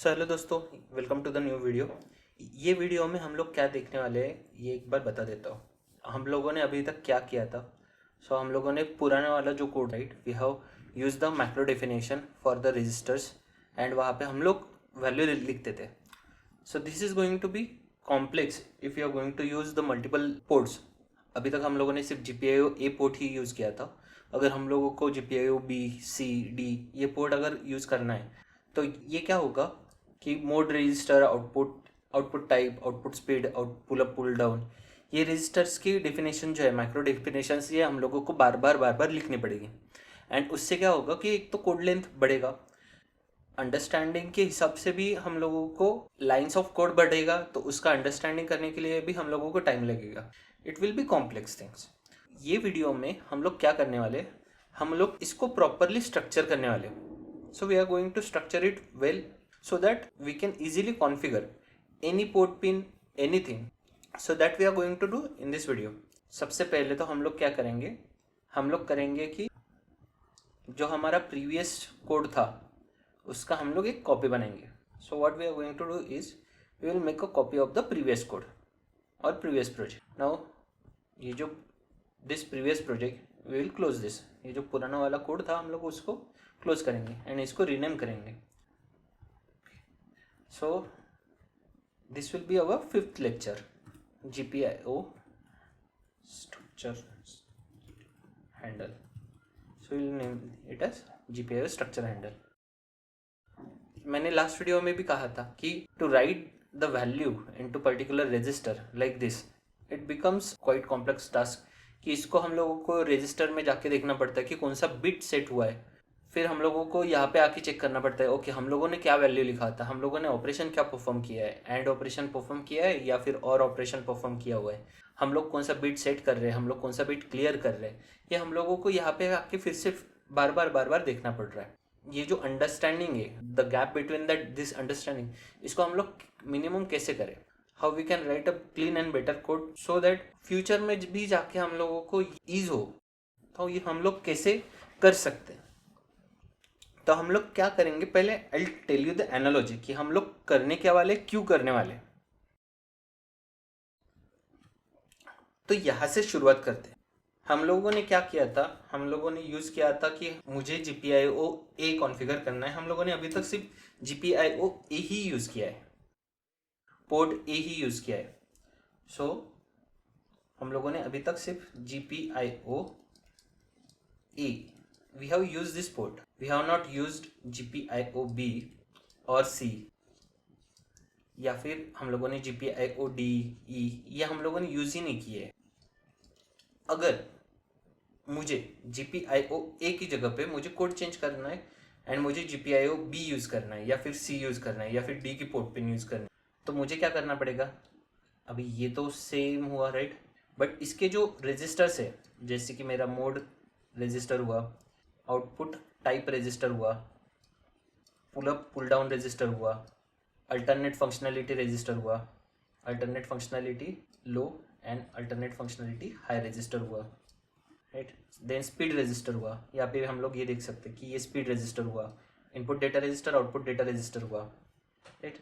सो hello दोस्तों, welcome to the new video. ये video में हम लोग क्या देखने वाले हैं ये एक बार बता देता हूँ। हम लोगों ने अभी तक क्या किया था। हम लोगों ने पुराना वाला जो code, right, we have use the macro definition for the registers and वहाँ पे हम लोग वैल्यू लिखते थे। So this is going to be complex if you are going to use the multiple ports. अभी तक हम लोगों ने सिर्फ GPIO ए पोर्ट ही यूज़ किया था। अगर हम लोगों को GPIO B, C, D ये पोर्ट अगर यूज़ करना है तो ये क्या होगा कि mode register, output type, output speed, out pull up pull down, ये रजिस्टर्स की डेफिनेशन जो है, माइक्रो डेफिनेशन, ये हम लोगों को बार बार लिखनी पड़ेगी। एंड उससे क्या होगा कि एक तो कोड लेंथ बढ़ेगा, अंडरस्टैंडिंग के हिसाब से भी हम लोगों को लाइंस ऑफ कोड बढ़ेगा, तो उसका अंडरस्टैंडिंग करने के लिए भी हम लोगों को टाइम लगेगा। It will B complex things. ये वीडियो में हम लोग क्या करने वाले, हम लोग इसको प्रॉपरली स्ट्रक्चर करने वाले। So we are going to structure it well so that we can easily configure any port pin, anything. So that we are going to do in this video. सबसे पहले तो हम लोग क्या करेंगे, हम लोग करेंगे कि जो हमारा प्रीवियस कोड था उसका हम लोग एक कॉपी बनाएंगे। So what we are going to do is we will make a copy of the previous code और प्रीवियस प्रोजेक्ट। नाउ ये जो this previous project we will close this, ये जो पुराना वाला कोड था हम लोग उसको क्लोज करेंगे एंड इसको रीनेम करेंगे। So this will be our 5th lecture, GPIO structure handle. So we'll name it as GPIO structure handle. मैंने लास्ट वीडियो में भी कहा था कि to write the value into particular register like this, it becomes quite complex task, कि इसको हम लोगों को रजिस्टर में जाके देखना पड़ता है कि कौन सा बिट सेट हुआ है। फिर हम लोगों को यहाँ पे आके चेक करना पड़ता है, ओके हम लोगों ने क्या वैल्यू लिखा था, हम लोगों ने ऑपरेशन क्या परफॉर्म किया है, एंड ऑपरेशन परफॉर्म किया है या फिर और ऑपरेशन परफॉर्म किया हुआ है, हम लोग कौन सा बिट सेट कर रहे हैं, हम लोग कौन सा बिट क्लियर कर रहे हैं, ये हम लोगों को यहाँ पे आके फिर से बार बार देखना पड़ रहा है। ये जो अंडरस्टैंडिंग है, the gap between that this understanding, इसको हम लोग मिनिमम कैसे करें, how we can write a clean and better code so that future में भी जाके हम लोगों को ईज हो, तो ये हम लोग कैसे कर सकते हैं। तो हम लोग क्या करेंगे, पहले I tell you the analogy कि हम लोग करने क्या वाले, क्यों करने वाले। तो यहां से शुरुआत करते हैं। हम लोगों ने क्या किया था, हम लोगों ने यूज किया था कि मुझे GPIO A कॉन्फ़िगर करना है। हम लोगों ने अभी तक सिर्फ GPIO A ही यूज किया है, पोर्ट A ही यूज किया है। सो हम लोगों ने अभी तक सिर्फ GPIO A, we have used this port, we have not used GPIO B और C, या फिर हम लोगों ने GPIO D, E, ये हम लोगों ने यूज ही नहीं किए। अगर मुझे GPIO A की जगह पे मुझे कोड चेंज करना है एंड मुझे GPIO B यूज करना है या फिर C यूज करना है या फिर D की पोर्ट पिन यूज करना है, तो मुझे क्या करना पड़ेगा। अभी ये तो सेम हुआ, राइट, बट इसके जो रजिस्टर्स है, जैसे कि मेरा मोड रजिस्टर हुआ, आउटपुट टाइप रजिस्टर हुआ, pull up pull down register हुआ, अल्टरनेट फंक्शनैलिटी रजिस्टर हुआ, alternate functionality low and alternate functionality high register हुआ, राइट। देन स्पीड रजिस्टर हुआ, यहाँ पे हम लोग ये देख सकते हैं कि ये स्पीड रजिस्टर हुआ, input data register, output data register हुआ, राइट।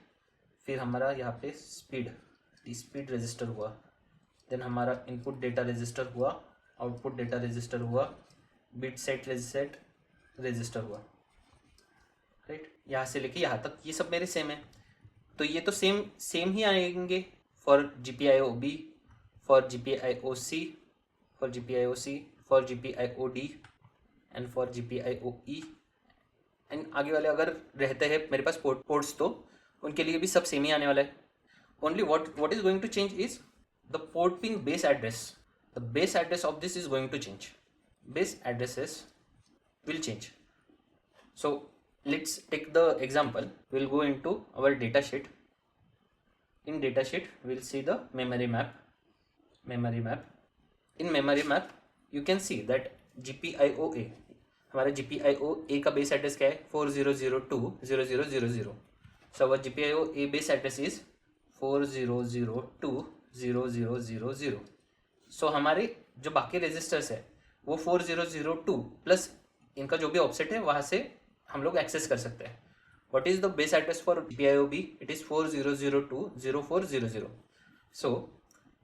फिर हमारा यहाँ पे स्पीड रजिस्टर हुआ, देन हमारा इनपुट डेटा रजिस्टर हुआ, आउटपुट डेटा रजिस्टर हुआ, बिट सेट रजिस्टर हुआ, राइट। यहाँ से लेके यहाँ तक ये सब मेरे सेम है। तो ये तो सेम ही आएंगे for GPIO B, for GPIO C, for GPIO C, for GPIO D and for GPIO E। And आगे वाले अगर रहते हैं मेरे पास पोर्ट्स तो उनके लिए भी सब सेम ही आने वाला है। Only what is going to change is the port pin base address. The base address of this is going to change. Base addresses will change. So let's take the example. We'll go into our data sheet. In data sheet we'll see the memory map. In memory map you can see that GPIO A, हमारा GPIO A का base address क्या है, 4002.0000. So our GPIO A base address is 4002.0000. सो हमारे जो बाकी registers है वो 4002 plus इनका जो भी ऑफसेट है वहाँ से हम लोग एक्सेस कर सकते हैं। What is the base address for GPIO B? It is 40020400. So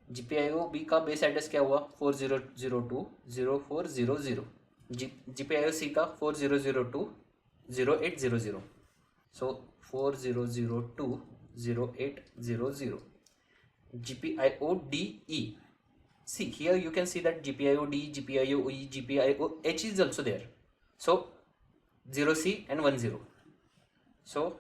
GPIO B का बेस एड्रेस क्या हुआ 40020400. GPIO C का 40020800. So 40020800. GPIO DE. See here you can see that GPIO D, GPIO E, GPIO H is also there. So 0C and 10. So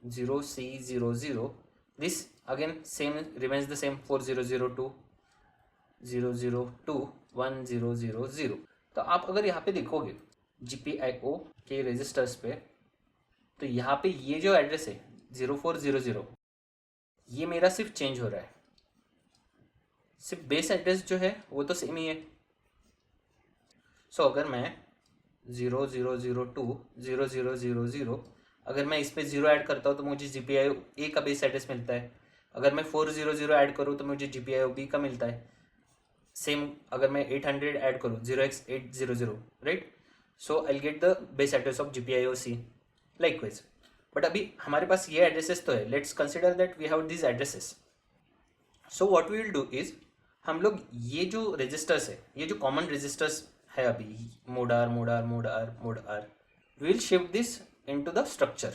0C00. This again same remains the same 4002002100. तो आप अगर यहाँ पे देखोगे GPIO के registers पे, तो यहाँ पे ये जो एड्रेस है 0400, ये मेरा सिर्फ चेंज हो रहा है, सिर्फ बेस एड्रेस जो है वो तो सेम ही है. सो अगर मैं 00020000 अगर मैं इस पर 0 ऐड करता हूँ तो मुझे GPIO A का बेस एड्रेस मिलता है. अगर मैं 400 ऐड करूँ तो मुझे GPIO B का मिलता है. सेम अगर मैं 800 ऐड करूँ 0x800, right. So I get the base address of GPIO C likewise. But अभी हमारे पास ये एड्रेसेस तो है. Let's consider that we have this addresses. So what we will do is, हम लोग ये जो रजिस्टर्स है, ये जो कॉमन रजिस्टर्स है अभी mode R, we will shift this into the structure.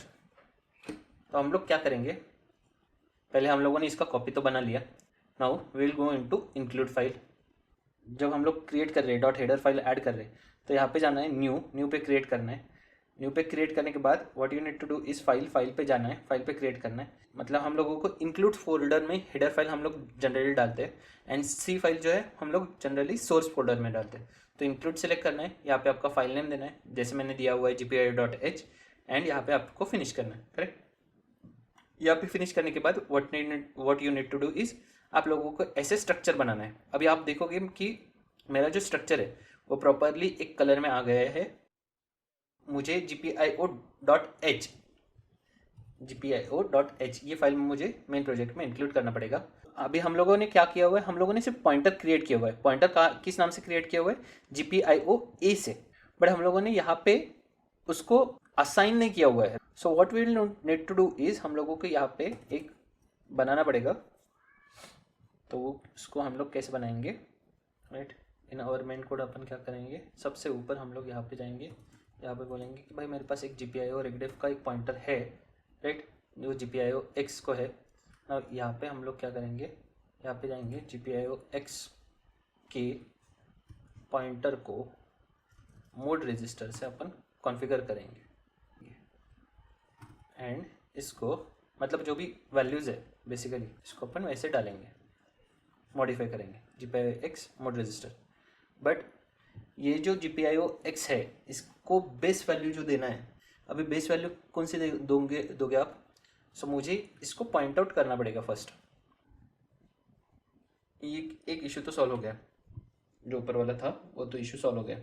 तो हम लोग क्या करेंगे, पहले हम लोगों ने इसका कॉपी तो बना लिया. Now we will go into include file. जब हम लोग क्रिएट कर रहे हैं, डॉट हेडर फाइल ऐड कर रहे हैं, तो यहाँ पे जाना है न्यू पे क्रिएट करना है. न्यू पे क्रिएट करने के बाद what you need to do इस फाइल पे जाना है, फाइल पे क्रिएट करना है. मतलब हम लोगों को इंक्लूड फोल्डर में हेडर फाइल हम लोग जनरली डालते हैं, एंड सी फाइल जो है हम लोग जनरली सोर्स फोल्डर में डालते हैं. तो इंक्लूड सेलेक्ट करना है, यहाँ पे आपका फाइल नेम देना है जैसे मैंने दिया हुआ है GPIO.h, एंड यहाँ पे आपको फिनिश करना है, करेक्ट. यहाँ पे फिनिश करने के बाद what you need to do is, आप लोगों को ऐसे स्ट्रक्चर बनाना है. अभी आप देखोगे कि मेरा जो स्ट्रक्चर है वो प्रॉपरली एक कलर में आ गया है. मुझे GPIO.h ये फाइल मुझे मेन प्रोजेक्ट में इंक्लूड करना पड़ेगा. अभी हम लोगों ने क्या किया हुआ है, हम लोगों ने सिर्फ पॉइंटर क्रिएट किया हुआ है. पॉइंटर किस नाम से क्रिएट किया हुआ है, GPIO A से. बट हम लोगों ने यहाँ पे उसको असाइन नहीं किया हुआ है. So what we will need to do is, हम लोगों को यहाँ पे एक बनाना पड़ेगा. तो उसको हम लोग कैसे बनाएंगे, right. In our main code अपन क्या करेंगे, सबसे ऊपर हम लोग यहाँ पे जाएंगे, यहाँ पे बोलेंगे कि भाई मेरे पास एक GPIO रेगडेफ का एक पॉइंटर है, राइट, जो GPIO X को है. ना यहाँ पे हम लोग क्या करेंगे, यहाँ पे जाएंगे GPIO X के पॉइंटर को मोड रजिस्टर से अपन कॉन्फ़िगर करेंगे, एंड इसको मतलब जो भी वैल्यूज़ है बेसिकली इसको अपन वैसे डालेंगे, मॉडिफाई करेंगे GPIO X mode register. But ये जो GPIO X है इसको बेस वैल्यू जो देना है, अभी बेस वैल्यू कौन सी दोगे आप. सो मुझे इसको पॉइंट आउट करना पड़ेगा फर्स्ट. ये एक इशू तो सॉल्व हो गया, जो ऊपर वाला था वो तो इशू सॉल्व हो गया.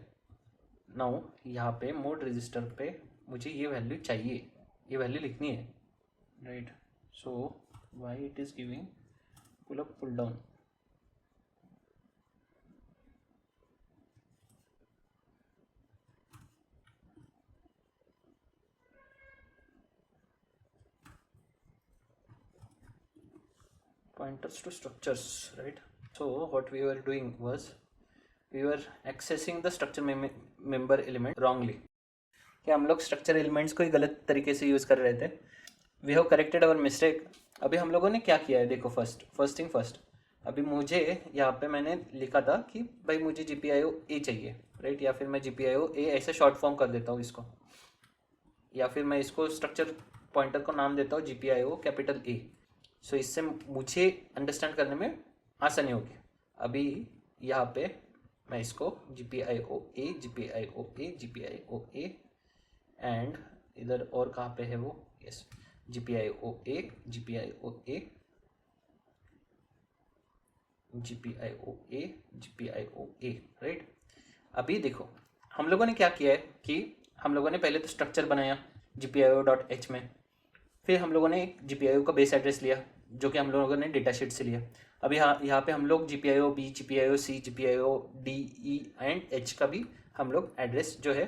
नाउ यहाँ पे मोड रजिस्टर पे मुझे ये वैल्यू चाहिए, ये वैल्यू लिखनी है, right. So why it is giving pull up pull down. Pointers to structures, right. So what we were doing was we were accessing the structure member element wrongly. कि हम लोग स्ट्रक्चर एलिमेंट्स को ही गलत तरीके से use कर रहे थे. We have corrected our mistake. अभी हम लोगों ने क्या किया है देखो, फर्स्ट थिंग फर्स्ट. अभी मुझे यहाँ पे मैंने लिखा था कि भाई मुझे GPIO A चाहिए, राइट, या फिर मैं GPIO A ऐसे शॉर्ट फॉर्म कर देता हूँ इसको, या फिर मैं इसको स्ट्रक्चर पॉइंटर को नाम देता हूँ GPIO कैपिटल A. सो इससे मुझे अंडरस्टैंड करने में आसानी होगी. अभी यहाँ पे मैं इसको GPIO A एंड इधर और कहाँ पे है वो, यस GPIO A, राइट. अभी देखो हम लोगों ने क्या किया है कि हम लोगों ने पहले तो स्ट्रक्चर बनाया GPIO.h में, फिर हम लोगों ने एक GPIO का बेस एड्रेस लिया जो कि हम लोगों ने डेटा शीट से लिया. अभी यहाँ पे हम लोग GPIO B, GPIO C, GPIO D, E and H का भी हम लोग एड्रेस जो है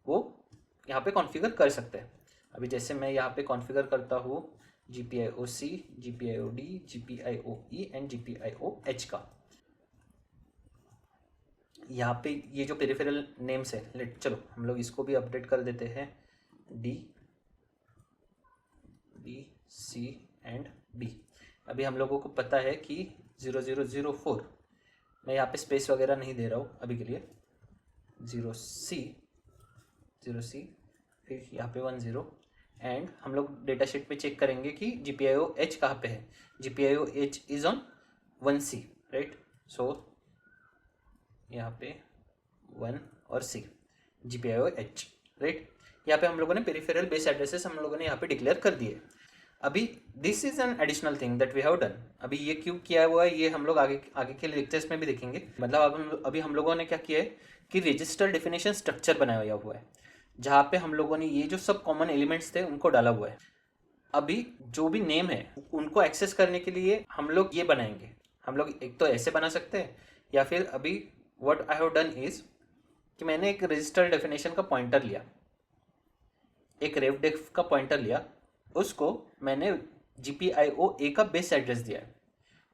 वो यहाँ पे कॉन्फ़िगर कर सकते हैं. अभी जैसे मैं यहाँ पे कॉन्फ़िगर करता हूँ GPIO-C, GPIO-D, GPIO-E and GPIO-H का। यहाँ पे ये जो पेरिफेरल नेम्स है, लेट चलो हम लोग इसको भी अपडेट कर देते हैं, D, B, C and D। अभी हम लोगों को पता है कि 0004, मैं यहाँ पे स्पेस वगैरह नहीं दे रहा हूँ अभी के लिए, 0C, फिर यहाँ पे 10 एंड हम लोग डेटा शीट पे चेक करेंगे कि GPIO-H कहाँ पे है। GPIO-H is on 1C, right. सो यहाँ पे 1 और C, GPIO-H, राइट। यहाँ पे हम लोगों ने पेरिफेरल बेस एड्रेसेस हम लोगों ने यहाँ पे डिक्लेयर कर दिए। अभी this is an additional thing that we have done. अभी ये क्यों किया हुआ है ये हम लोग आगे आगे के लेक्चर्स में भी देखेंगे। मतलब अभी हम लोगों ने क्या किया है कि रजिस्टर डेफिनेशन स्ट्रक्चर बनाया हुआ है, जहाँ पे हम लोगों ने ये जो सब कॉमन एलिमेंट्स थे उनको डाला हुआ है। अभी जो भी नेम है उनको एक्सेस करने के लिए हम लोग ये बनाएंगे। हम लोग एक तो ऐसे बना सकते हैं, या फिर अभी what I have done is कि मैंने एक रजिस्टर डेफिनेशन का पॉइंटर लिया, एक रेफडेफ का पॉइंटर लिया, उसको मैंने GPIO-A का बेस एड्रेस दिया है।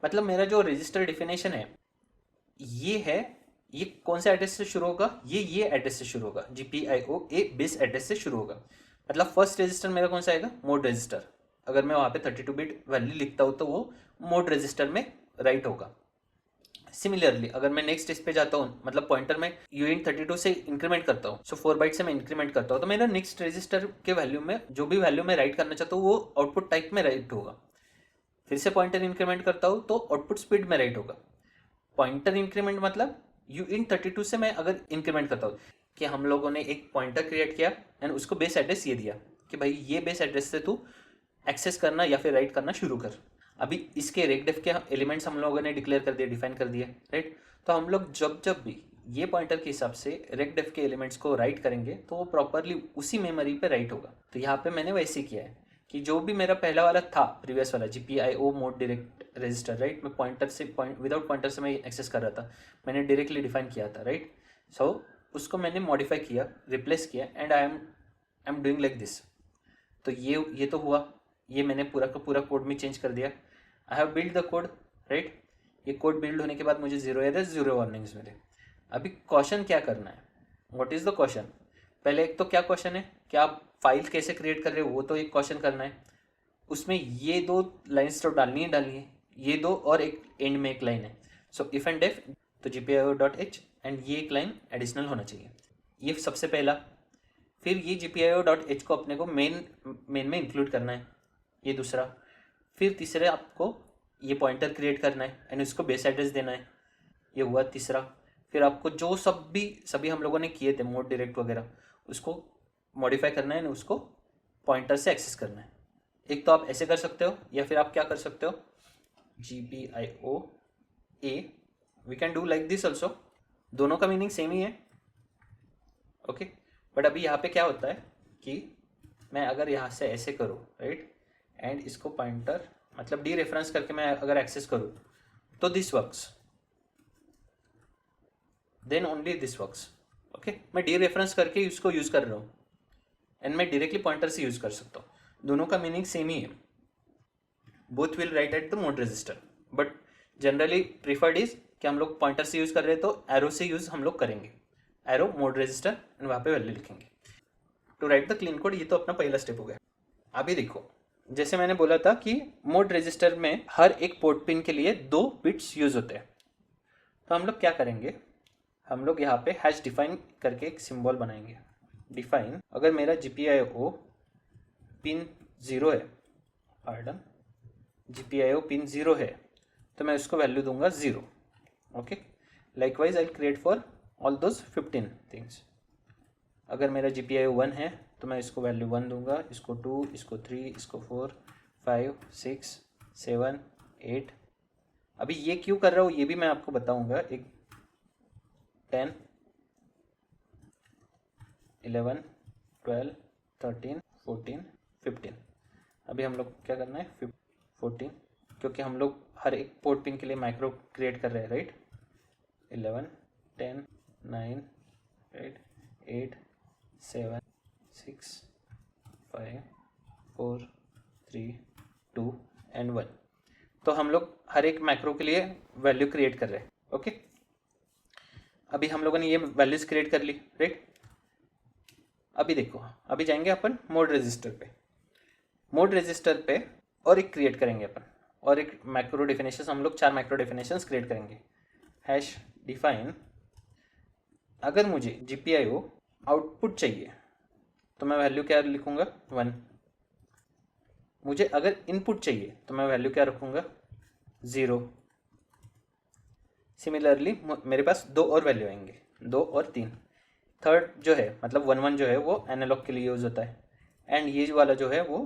मतलब मेरा जो रजिस्टर डेफिनेशन है ये है, ये कौन से एड्रेस से शुरू होगा, ये एड्रेस से शुरू होगा, GPIO-A बेस एड्रेस से शुरू होगा। मतलब फर्स्ट रजिस्टर मेरा कौन सा आएगा, मोड रजिस्टर। अगर मैं वहाँ पे 32 बिट वैल्यू लिखता हूँ तो वो मोड रजिस्टर में राइट होगा। सिमिलरली अगर मैं नेक्स्ट स्टेज पे जाता हूँ, मतलब पॉइंटर में यूनिट 32 से इंक्रीमेंट करता हूँ, सो 4 बाइट से मैं इंक्रीमेंट करता हूँ, तो मेरा नेक्स्ट रजिस्टर के वैल्यू में जो भी वैल्यू मैं राइट करना चाहता हूँ वो आउटपुट टाइप में राइट होगा। फिर से पॉइंटर इंक्रीमेंट करता हूँ तो आउटपुट स्पीड में राइट होगा। पॉइंटर इंक्रीमेंट मतलब यूनिट 32 से मैं अगर इंक्रीमेंट करता हूँ कि हम लोगों ने एक पॉइंटर क्रिएट किया एंड उसको बेस एड्रेस ये दिया कि भाई ये बेस एड्रेस से तू एक्सेस करना या फिर राइट करना शुरू कर। अभी इसके रेकडेफ के एलिमेंट्स हम लोगों ने डिक्लेयर कर दिए, डिफाइन कर दिए, राइट। तो हम लोग जब जब भी ये पॉइंटर के हिसाब से रेकडेफ के एलिमेंट्स को राइट करेंगे तो वो प्रॉपरली उसी मेमोरी पे राइट होगा। तो यहाँ पे मैंने वैसे किया है कि जो भी मेरा पहला वाला था, प्रीवियस वाला GPIO mode direct register, right, मैं पॉइंटर से विदाउट पॉइंटर से मैं एक्सेस कर रहा था, मैंने डायरेक्टली डिफाइन किया था, राइट। सो उसको मैंने मॉडिफाई किया, रिप्लेस किया and I am doing like this. तो ये तो हुआ, ये मैंने पूरा का पूरा कोड में चेंज कर दिया। I have build the code, right. ये कोड बिल्ड होने के बाद मुझे 0 एरर्स 0 वार्निंग्स मिले। अभी क्वेश्चन क्या करना है, व्हाट इज़ द क्वेश्चन। पहले एक तो क्या क्वेश्चन है कि आप फाइल कैसे क्रिएट कर रहे हो, वो तो एक क्वेश्चन करना है। उसमें ये 2 लाइन्स तो डालनी है, ये 2 और एक एंड में एक लाइन है। सो इफ एंड डेफ तो GPIO.H एंड ये एक लाइन एडिशनल होना चाहिए, ये सबसे पहला। फिर ये GPIO.H को अपने को मेन में इंक्लूड करना है, ये दूसरा। फिर तीसरे आपको ये पॉइंटर क्रिएट करना है एंड उसको बेस एड्रेस देना है, ये हुआ तीसरा। फिर आपको जो सभी हम लोगों ने किए थे मोड डायरेक्ट वगैरह, उसको मॉडिफाई करना है, उसको पॉइंटर से एक्सेस करना है। एक तो आप ऐसे कर सकते हो, या फिर आप क्या कर सकते हो, GPIO-A, we can do like this also. दोनों का मीनिंग सेम ही है, ओके। बट अभी यहाँ पे क्या होता है कि मैं अगर यहाँ से ऐसे करूँ, राइट, एंड इसको पॉइंटर मतलब डी रेफरेंस करके मैं अगर एक्सेस करूँ तो this works, then only this works, okay. मैं डी रेफरेंस करके इसको यूज़ कर रहा हूँ एंड मैं डायरेक्टली पॉइंटर से यूज़ कर सकता हूँ। दोनों का मीनिंग सेम ही है, both will write at the mode register, but generally preferred is कि हम लोग पॉइंटर से यूज़ कर रहे हैं तो एरो से यूज़ हम लोग करेंगे, एरो मोड रजिस्टर एंड वहाँ पे वैल्यू लिखेंगे to write the clean code. ये तो अपना पहला स्टेप हो गया। अभी देखो, जैसे मैंने बोला था कि मोड रजिस्टर में हर एक पोर्ट पिन के लिए 2 बिट्स यूज होते हैं। तो हम लोग क्या करेंगे, हम लोग यहाँ पे हैश डिफाइन करके एक सिंबल बनाएंगे। डिफाइन, अगर मेरा GPIO पिन 0 है, पार्डन, GPIO पिन 0 है तो मैं उसको वैल्यू दूंगा 0, okay. Likewise I create for all those 15 things. अगर मेरा GPIO 1 है तो मैं इसको वैल्यू 1 दूंगा, इसको 2, इसको 3, इसको 4, 5, 6, 7, 8। अभी ये क्यों कर रहा हूँ ये भी मैं आपको बताऊंगा। एक 10, 11, 12, 13, 14, 15। अभी हम लोग क्या करना है 14, क्योंकि हम लोग हर एक पोर्ट पिन के लिए माइक्रो क्रिएट कर रहे हैं, राइट। 11, 10, 9, right, 8, 7, 6, 5 4 3 2 and 1। तो हम लोग हर एक मैक्रो के लिए वैल्यू क्रिएट कर रहे हैं। ओके, अभी हम लोगों ने ये वैल्यूज क्रिएट कर ली, राइट। अभी देखो, अभी जाएंगे अपन मोड रजिस्टर पे। मोड रजिस्टर पे और एक क्रिएट करेंगे अपन, और एक मैक्रो डेफिनेशन, हम लोग 4 मैक्रो डेफिनेशंस क्रिएट करेंगे। हैश डिफाइन, अगर मुझे GPIO आउटपुट चाहिए तो मैं वैल्यू क्या लिखूंगा 1। मुझे अगर इनपुट चाहिए तो मैं वैल्यू क्या रखूंगा 0। सिमिलरली मेरे पास 2 और वैल्यू आएंगे, 2 और 3। थर्ड जो है मतलब 1 जो है वो एनालॉग के लिए यूज़ होता है, एंड ये वाला जो है वो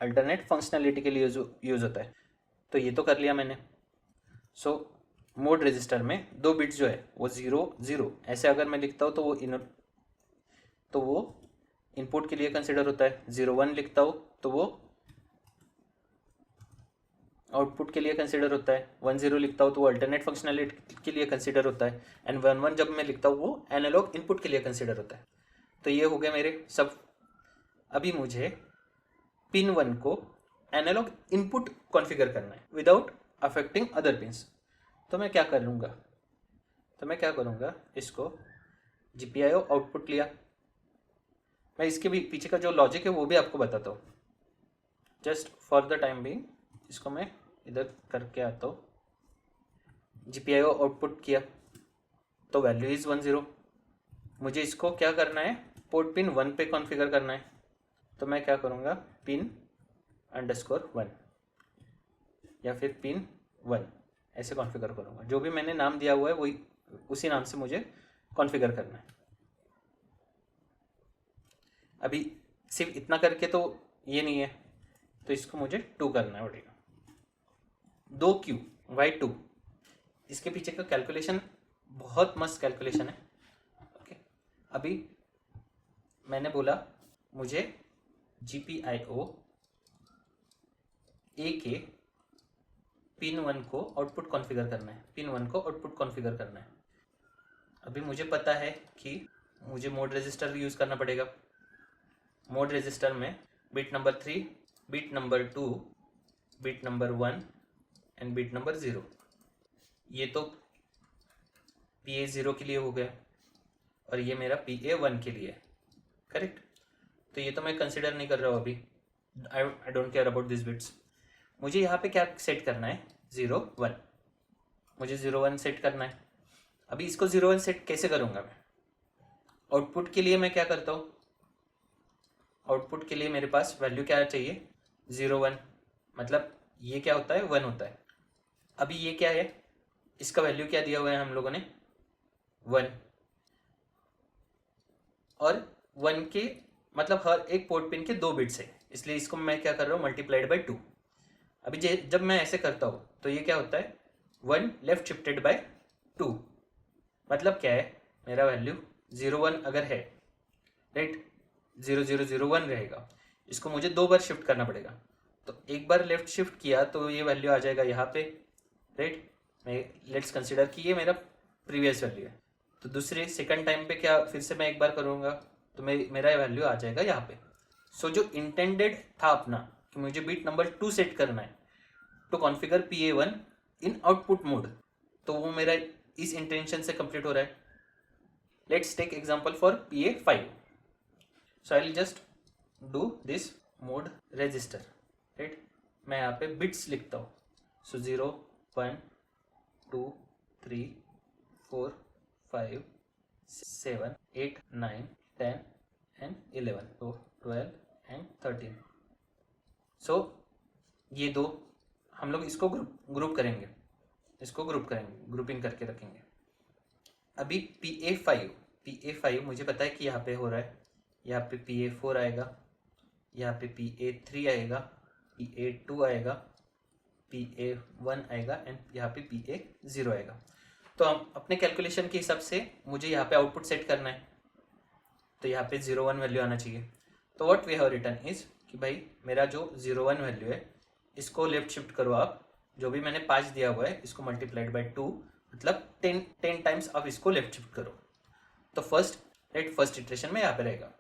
अल्टरनेट फंक्शनैलिटी के लिए यूज़ होता है। तो ये तो कर लिया मैंने। सो मोड रजिस्टर में 2 बिट्स जो है वो 0 0 ऐसे अगर मैं लिखता हूँ तो वो इनपुट के लिए कंसिडर होता है। 0 1 लिखता हूँ तो वो आउटपुट के लिए कंसिडर होता है। 1 0 लिखता हूँ तो वो अल्टरनेट फंक्शनैलिटी के लिए कंसिडर होता है, एंड 1 1 जब मैं लिखता हूँ वो एनालॉग इनपुट के लिए कंसिडर होता है। तो ये हो गए मेरे सब। अभी मुझे पिन 1 को एनालॉग इनपुट कॉन्फ़िगर करना है विदाउट अफेक्टिंग अदर पिन्स। तो मैं क्या करूँगा, इसको GPIO आउटपुट लिया। मैं इसके भी पीछे का जो लॉजिक है वो भी आपको बताता हूँ। Just for the time being इसको मैं इधर करके आता हूँ। GPIO आउटपुट किया तो वैल्यू इज़ 1 0। मुझे इसको क्या करना है, पोर्ट पिन 1 पे कॉन्फ़िगर करना है। तो मैं क्या करूँगा, पिन _1 या फिर पिन 1 ऐसे कॉन्फ़िगर करूँगा। जो भी मैंने नाम दिया हुआ है वही उसी नाम से मुझे कॉन्फ़िगर करना है। अभी सिर्फ इतना करके तो ये नहीं है, तो इसको मुझे 2 करना पड़ेगा। 2Q वाई 2, इसके पीछे का कैलकुलेशन बहुत मस्त कैलकुलेशन है। ओके, अभी मैंने बोला मुझे GPIO A के पिन 1 को आउटपुट कॉन्फ़िगर करना है, पिन 1 को आउटपुट कॉन्फ़िगर करना है। अभी मुझे पता है कि मुझे मोड रजिस्टर यूज़ करना पड़ेगा। मोड रजिस्टर में bit number 3, bit number 2, bit number 1 and bit number 0। ये तो PA 0 के लिए हो गया और ये मेरा PA 1 के लिए है, करेक्ट। तो ये तो मैं कंसिडर नहीं कर रहा हूँ अभी, I don't care about this bits. मुझे यहाँ पे क्या सेट करना है 0 1, मुझे 0 1 सेट करना है। अभी इसको 0 1 सेट कैसे करूँगा मैं, आउटपुट के लिए मैं क्या करता हूँ, आउटपुट के लिए मेरे पास वैल्यू क्या चाहिए 0 1, मतलब ये क्या होता है 1 होता है। अभी ये क्या है, इसका वैल्यू क्या दिया हुआ है हम लोगों ने 1, और 1 के मतलब हर एक पोर्ट पिन के 2 बिट्स है, इसलिए इसको मैं क्या कर रहा हूँ मल्टीप्लाइड बाई 2। अभी जब मैं ऐसे करता हूँ तो ये क्या होता है 1 लेफ्ट शिफ्टेड बाय 2, मतलब क्या है मेरा वैल्यू 0 1 अगर है, राइट, 0 0 0 1 रहेगा। इसको मुझे 2 बार शिफ्ट करना पड़ेगा। तो एक बार लेफ्ट शिफ्ट किया तो ये वैल्यू आ जाएगा यहाँ पे, राइट। मैं लेट्स कंसिडर कि ये मेरा प्रीवियस वैल्यू है, तो दूसरे सेकंड टाइम पे क्या फिर से मैं एक बार करूँगा तो मेरा वैल्यू आ जाएगा यहाँ पे। सो जो इंटेंडेड था अपना कि मुझे बिट नंबर 2 सेट करना है to configure PA 1 in output mode, तो वो मेरा इस इंटेंशन से कंप्लीट हो रहा है। Let's take example for PA 5। So I will just do this mode register, right. मैं यहाँ पे बिट्स लिखता हूँ। सो 0 1 2 3 4 5 7 8 9 10 एंड 11, तो 12 एंड 13। सो ये दो हम लोग इसको ग्रुप करेंगे, ग्रुपिंग करके रखेंगे। अभी PA 5 मुझे पता है कि यहाँ पे हो रहा है, यहाँ पे PA 4 आएगा, यहाँ पे PA 3 आएगा, PA 2 आएगा, PA 1 आएगा एंड यहाँ पे PA 0 आएगा। तो हम अपने कैलकुलेशन के हिसाब से मुझे यहाँ पे आउटपुट सेट करना है, तो यहाँ पे 0 1 वैल्यू आना चाहिए। तो what we have written is कि भाई मेरा जो 0 1 वैल्यू है इसको लेफ्ट शिफ्ट करो आप, जो भी मैंने 5 दिया हुआ है इसको मल्टीप्लाइड बाई 2, मतलब 10 टाइम्स आप इसको लेफ्ट शिफ्ट करो। तो फर्स्ट इटरेशन में यहाँ पे रहेगा।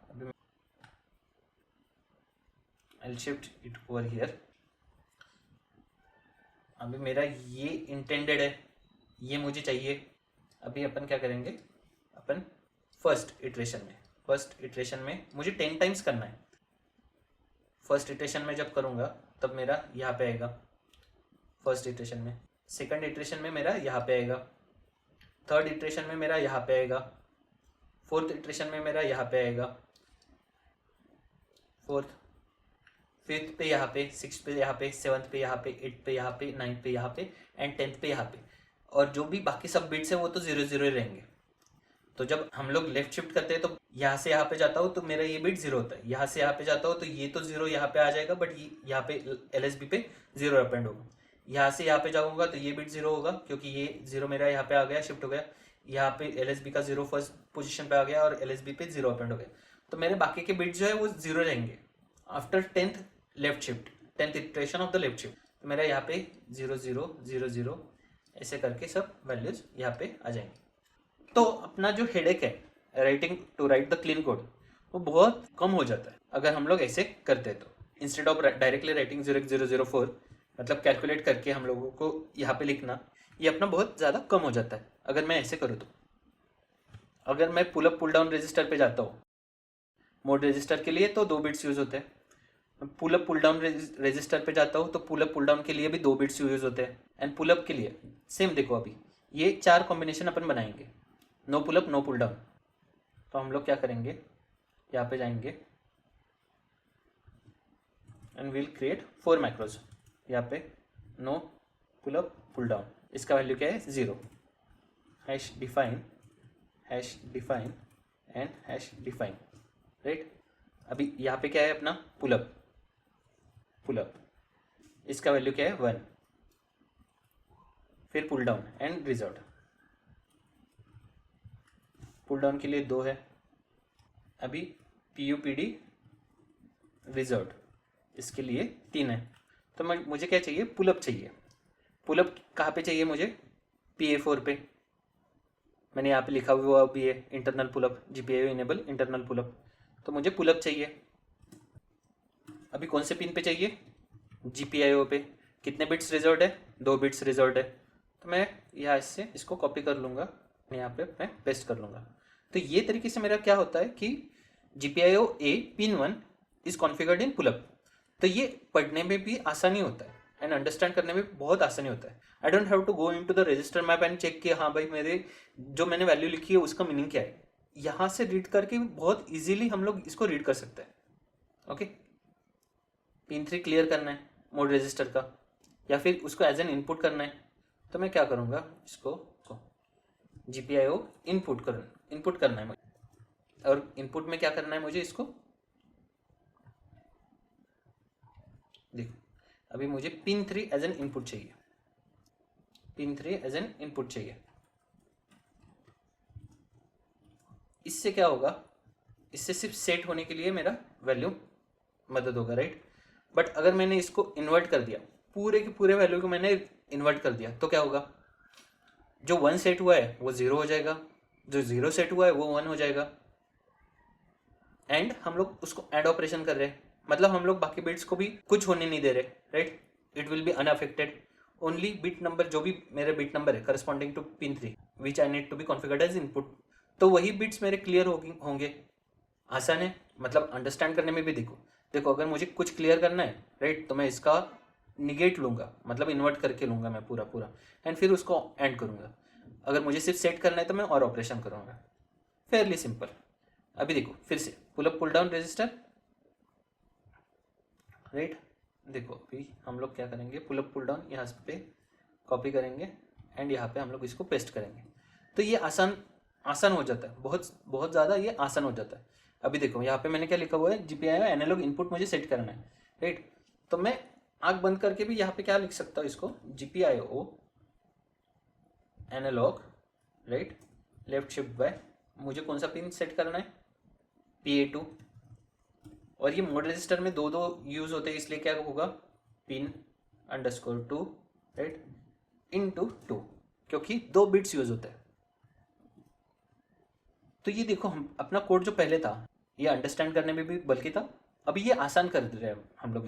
I will shift it over here. अभी मेरा ये इंटेंडेड है, ये मुझे चाहिए। अभी अपन क्या करेंगे, अपन फर्स्ट इटरेशन में मुझे 10 टाइम्स करना है। फर्स्ट इटरेशन में जब करूँगा तब मेरा यहाँ पे आएगा फर्स्ट इटरेशन में, सेकंड इटरेशन में मेरा यहाँ पे आएगा, थर्ड इटरेशन में मेरा यहाँ पे आएगा, फोर्थ इटरेशन में मेरा यहाँ पे आएगा, फोर्थ, फिफ्थ पे यहाँ पे, सिक्स पे यहाँ पे, सेवन्थ पे यहाँ पे, एट्थ पे यहाँ पे, नाइन्थ पे यहाँ पे एंड टेंथ पे यहाँ पे। और जो भी बाकी सब बिट्स है वो तो 0 0 रहेंगे। तो जब हम लोग लेफ्ट शिफ्ट करते हैं तो यहाँ से यहाँ पे जाता हूँ तो मेरा ये बिट 0 होता है, यहाँ से यहाँ पे जाता हूँ तो ये तो 0 यहाँ पे आ जाएगा, बट यहाँ पे LSB पे 0 अपेंड होगा। यहाँ से यहाँ पे जाऊँगा तो ये बिट 0 होगा क्योंकि ये 0 मेरा यहाँ पे आ गया, शिफ्ट हो गया। यहाँ पे LSB का 0 फर्स्ट पोजिशन पे आ गया और LSB पे 0 अपेंड हो गया। तो मेरे बाकी के बिट जो है वो 0 रहेंगे after 10th left shift, 10th iteration of the left shift. तो मेरा यहाँ पे 0 0 0 0 ऐसे करके सब वैल्यूज यहाँ पे आ जाएंगे। तो अपना जो हेडेक है writing to write the clean code वो बहुत कम हो जाता है अगर हम लोग ऐसे करते हैं। तो instead of directly writing 0x004 मतलब कैलकुलेट करके हम लोगों को यहाँ पे लिखना, ये अपना बहुत ज़्यादा कम हो जाता है अगर मैं ऐसे करूँ तो। अगर मैं pull up pull down register पे जाता हूँ मोड रजिस्टर के लिए तो 2 बिट्स यूज़ होते हैं। Pull up pull down register पे जाता हूँ तो पुल अप पुल डाउन के लिए भी 2 बिट्स यूज़ होते हैं। एंड पुल अप के लिए सेम, देखो अभी ये 4 कॉम्बिनेशन अपन बनाएंगे, no pull up no pull down. तो हम लोग क्या करेंगे, यहाँ पे जाएंगे एंड विल क्रिएट 4 मैक्रोज। यहाँ पे no pull up pull down, इसका वैल्यू क्या है 0, hash define and hash define, right. अभी यहाँ पे क्या है अपना पुल अप, इसका वैल्यू क्या है 1, फिर pull down and result. Pull down के लिए 2 है, अभी PUPD रिजल्ट इसके लिए 3 है। तो मुझे क्या चाहिए, पुलअप चाहिए। पुलअप कहाँ पे चाहिए मुझे, PA4 पे। मैंने यहाँ पे लिखा हुआ भी है internal pull up, GPIO enable internal pull up. तो मुझे पुलअप चाहिए। अभी कौन से पिन पे चाहिए, GPIO पे। कितने बिट्स रिजल्ट है, 2 बिट्स रिजल्ट है। तो मैं यहाँ से इसको कॉपी कर लूँगा, यहाँ पे मैं पेस्ट कर लूँगा। तो ये तरीके से मेरा क्या होता है कि GPIO A pin 1 is configured in pull up. तो ये पढ़ने में भी आसानी होता है एंड अंडरस्टैंड करने में बहुत आसानी होता है। I don't have to go into the register map and check कि हाँ भाई मेरे जो मैंने वैल्यू लिखी है उसका मीनिंग क्या है। यहाँ से रीड करके बहुत इजीली हम लोग इसको रीड कर सकते हैं। ओके, पिन 3 क्लियर करना है मोड रजिस्टर का, या फिर उसको एज एन इनपुट करना है। तो मैं क्या करूँगा, इसको GPIO इनपुट करना है मुझे। और इनपुट में क्या करना है मुझे, इसको देखो अभी मुझे पिन 3 एज एन इनपुट चाहिए, इससे क्या होगा, इससे सिर्फ सेट होने के लिए मेरा वैल्यू मदद होगा, राइट। बट अगर मैंने इसको इन्वर्ट कर दिया, पूरे के पूरे वैल्यू को मैंने इन्वर्ट कर दिया, तो क्या होगा, जो 1 सेट हुआ है वो 0 हो जाएगा, जो 0 सेट हुआ है वो 1 हो जाएगा। एंड हम लोग उसको एड ऑपरेशन कर रहे हैं, मतलब हम लोग बाकी बिट्स को भी कुछ होने नहीं दे रहे, right. It will be unaffected, only bit number, जो भी मेरे बिट नंबर है corresponding to pin 3 which I need to be configured as input, तो वही बिट्स मेरे क्लियर होंगे। आसान है, मतलब अंडरस्टैंड करने में भी। देखो अगर मुझे कुछ क्लियर करना है, राइट, तो मैं इसका निगेट लूँगा, मतलब इन्वर्ट करके लूँगा मैं पूरा एंड फिर उसको एंड करूँगा। अगर मुझे सिर्फ सेट करना है तो मैं और ऑपरेशन करूँगा, फेयरली सिंपल। अभी देखो फिर से pull up pull down register, right. देखो अभी हम लोग क्या करेंगे, पुल अप पुल डाउन यहाँ पे कॉपी करेंगे एंड यहाँ पे हम लोग इसको पेस्ट करेंगे। तो ये आसान हो जाता है, बहुत ज़्यादा ये आसान हो जाता है। अभी देखो यहाँ पे मैंने क्या लिखा हुआ है, GPIO एनालॉग इनपुट मुझे सेट करना है, राइट। तो मैं आँख बंद करके भी यहाँ पे क्या लिख सकता हूँ, इसको GPIO analog, right, left shift by, मुझे कौन सा पिन सेट करना है, PA2। और ये मोड रजिस्टर में 2 यूज होते हैं, इसलिए क्या होगा, पिन _2, राइट, *2, क्योंकि 2 बिट्स यूज होते हैं। तो ये देखो हम अपना कोड जो पहले था ये अंडरस्टैंड करने में भी बल्कि था अभी ये आसान कर रहे हैं हम लोग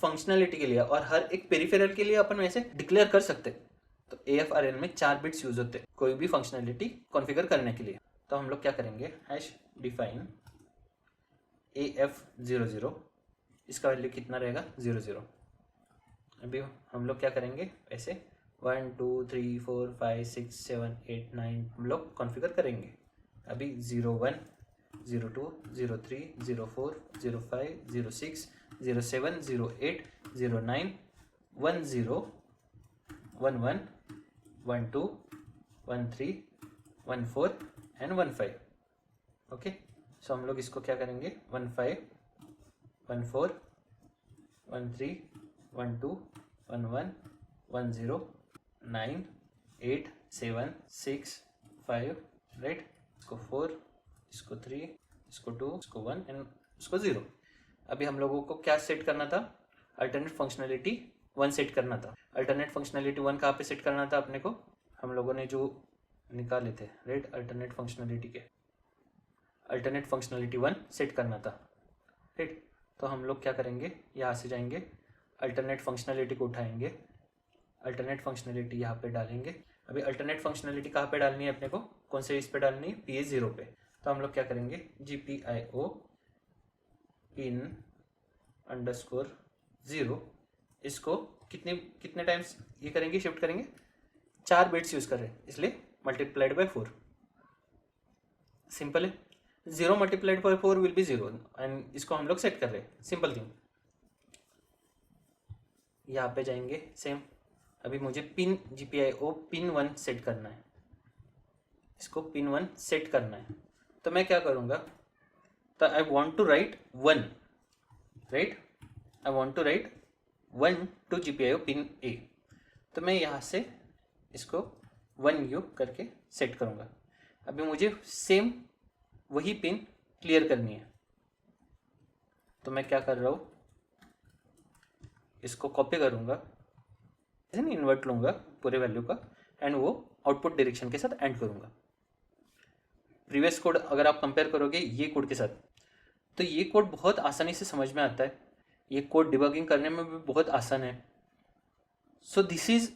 फंक्शनलिटी के लिए, और हर एक पेरिफेरल के लिए अपन वैसे डिक्लेयर कर सकते हैं। तो AFRL में 4 बिट्स यूज होते हैं कोई भी फंक्शनलिटी कॉन्फ़िगर करने के लिए। तो हम लोग क्या करेंगे, हैश डिफाइन AF00, इसका वैल्यू कितना रहेगा 00। अभी हम लोग क्या करेंगे, ऐसे 1 2 3 4 5 6 7 8 9 हम लोग कॉन्फ़िगर करेंगे। अभी 01 02 03 04 05 06 07 08 09 10 11 12 13 14 एंड 15। ओके, सो हम लोग इसको क्या करेंगे, 15 14 13 12 11 10 9 8 7 6 5, राइट। इसको 4, इसको 3, इसको 2, इसको 1 एंड इसको 0। अभी हम लोगों को क्या सेट करना था, अल्टरनेट फंक्शनलिटी 1 सेट करना था। अल्टरनेट फंक्शनलिटी 1 कहाँ पे सेट करना था अपने को, हम लोगों ने जो निकाले थे, राइट, अल्टरनेट फंक्शनलिटी के अल्टरनेट फंक्शनलिटी 1 सेट करना था, राइट। तो हम लोग क्या करेंगे, यहाँ से जाएंगे, अल्टरनेट फंक्शनलिटी को उठाएंगे, अल्टरनेट फंक्शनलिटी यहाँ पे डालेंगे। अभी अल्टरनेट फंक्शनलिटी कहाँ पे डालनी है अपने को, कौन से इस पे डालनी है, PA0 पे। तो हम लोग क्या करेंगे, GPIO पिन अंडरस्कोर 0, इसको कितने टाइम्स ये करेंगे, शिफ्ट करेंगे, 4 बिट्स यूज कर रहे हैं इसलिए मल्टीप्लाइड बाय 4। सिंपल है, 0 multiplied by 4 will be 0 and इसको हम लोग सेट कर रहे हैं, सिंपल थिंग। यहाँ पे जाएंगे सेम, अभी मुझे पिन GPIO पिन 1 सेट करना है, इसको पिन 1 सेट करना है। तो मैं क्या करूँगा, तो I want to write 1, right, I want to write 1 to GPIO pin A। तो मैं यहाँ से इसको 1U करके सेट करूँगा। अभी मुझे सेम वही पिन क्लियर करनी है, तो मैं क्या कर रहा हूँ, इसको कॉपी करूँगा, इन्वर्ट लूँगा पूरे वैल्यू का एंड वो आउटपुट डायरेक्शन के साथ एंड करूँगा। प्रीवियस कोड अगर आप कंपेयर करोगे ये कोड के साथ, तो ये कोड बहुत आसानी से समझ में आता है, ये कोड डिबगिंग करने में भी बहुत आसान है। So this is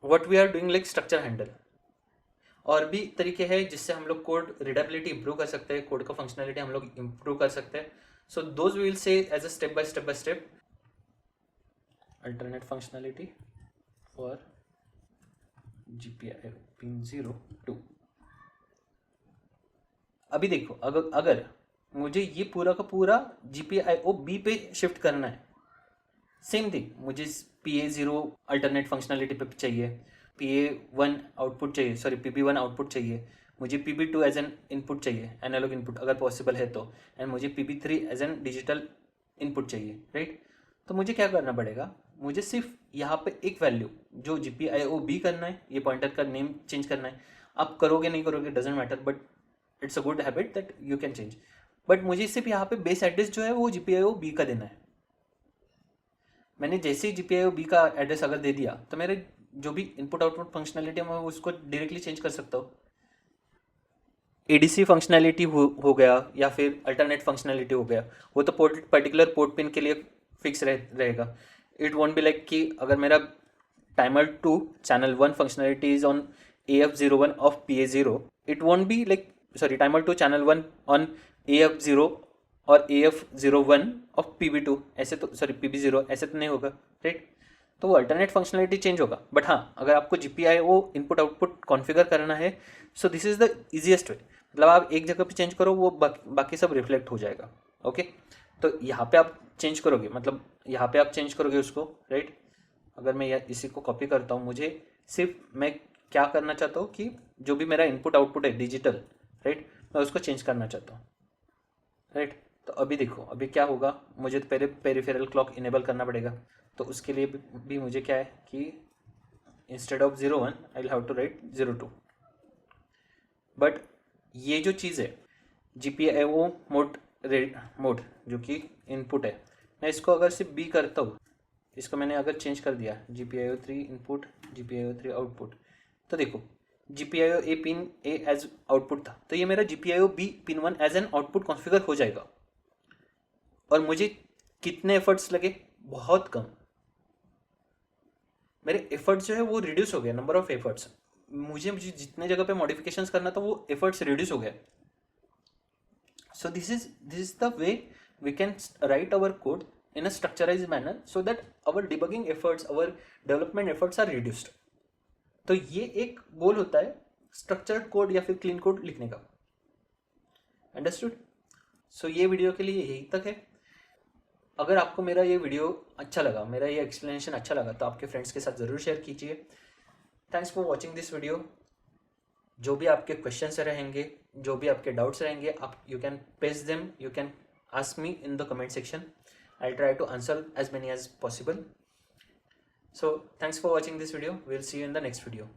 what we are doing like structure handle. और भी तरीके हैं जिससे हम लोग कोड रीडेबिलिटी इंप्रूव कर सकते हैं, कोड का फंक्शनलिटी हम लोग इंप्रूव कर सकते हैं। So those we will say as a step by step. Alternate functionality for GPIO pin 0 2। अभी देखो, अगर मुझे ये पूरा का पूरा GPIO B पे शिफ्ट करना है, सेम थिंग, मुझे PA0 अल्टरनेट फंक्शनलिटी पे चाहिए, PA1 आउटपुट चाहिए, सॉरी PB1 आउटपुट चाहिए, मुझे PB2 एज एन इनपुट चाहिए, एनालॉग इनपुट अगर पॉसिबल है तो, एंड मुझे PB3 as an digital input चाहिए, राइट। तो मुझे क्या करना पड़ेगा, मुझे सिर्फ यहाँ पे एक वैल्यू जो GPIO B करना है, ये पॉइंटर का नेम चेंज करना है। आप करोगे नहीं करोगे doesn't matter, but it's a good habit that you can change. But मुझे सिर्फ यहाँ पे बेस एड्रेस जो है वो GPIO B का देना है। मैंने जैसे ही GPIO B का एड्रेस अगर दे दिया तो मेरे जो भी इनपुट आउटपुट फंक्शनलिटी है मैं उसको डायरेक्टली चेंज कर सकता हूँ। ADC फंक्शनलिटी हो गया या फिर अल्टरनेट फंक्शनलिटी हो गया, वो तो पर्टिकुलर पोर्ट पिन के लिए फिक्स रहेगा। इट वॉन्ट बी लाइक कि अगर मेरा timer 2 channel 1 functionality is on AF01 of PA0, it won't be like, sorry, timer 2 channel 1 on AF0 और AF01 ऑफ PB2, ऐसे तो, सॉरी, PB0, ऐसे तो नहीं होगा, राइट। तो वो अल्टरनेट फंक्शनलिटी चेंज होगा। बट हाँ, अगर आपको GPIO इनपुट आउटपुट कॉन्फ़िगर करना है, so this is the easiest way. मतलब आप एक जगह पे चेंज करो, वो बाकी सब रिफ्लेक्ट हो जाएगा। ओके, तो यहाँ पे आप चेंज करोगे, मतलब यहाँ पे आप चेंज करोगे उसको, राइट। अगर मैं इसी को कॉपी करता हूँ, मुझे सिर्फ मैं क्या करना चाहता हूँ कि जो भी मेरा इनपुट आउटपुट है डिजिटल, राइट, मैं उसको चेंज करना चाहता हूँ, राइट। तो अभी देखो, अभी क्या होगा, मुझे तो पहले पेरिफेरल क्लॉक इनेबल करना पड़ेगा। तो उसके लिए भी मुझे क्या है कि instead of 01 I will have to write 02। But ये जो चीज़ है GPIO मोड जो कि इनपुट है, मैं इसको अगर सिर्फ B करता हूँ, इसको मैंने अगर चेंज कर दिया GPIO3 इनपुट GPIO3 आउटपुट, तो देखो GPIO A pin A as output था, तो ये मेरा GPIO B pin 1 as an output configure हो जाएगा। और मुझे कितने एफर्ट्स लगे? बहुत कम। मेरे एफर्ट्स जो है वो रिड्यूस हो गया, नंबर ऑफ एफर्ट्स। मुझे जितने जगह पे मॉडिफिकेशंस करना था वो एफर्ट्स रिड्यूस हो गए। So this is the way we can write our code in a structurized manner so that our debugging efforts, our development efforts are reduced. तो ये एक गोल होता है स्ट्रक्चर्ड कोड या फिर क्लीन कोड लिखने का। अंडरस्टूड? सो ये वीडियो के लिए यही तक है। अगर आपको मेरा ये वीडियो अच्छा लगा, मेरा ये एक्सप्लेनेशन अच्छा लगा, तो आपके फ्रेंड्स के साथ ज़रूर शेयर कीजिए। Thanks for watching this video. जो भी आपके क्वेश्चंस रहेंगे, जो भी आपके डाउट्स रहेंगे, आप you can paste them, you can ask me in the comment section. I try to answer as many as possible. So thanks for watching this video. We'll see you in the next video.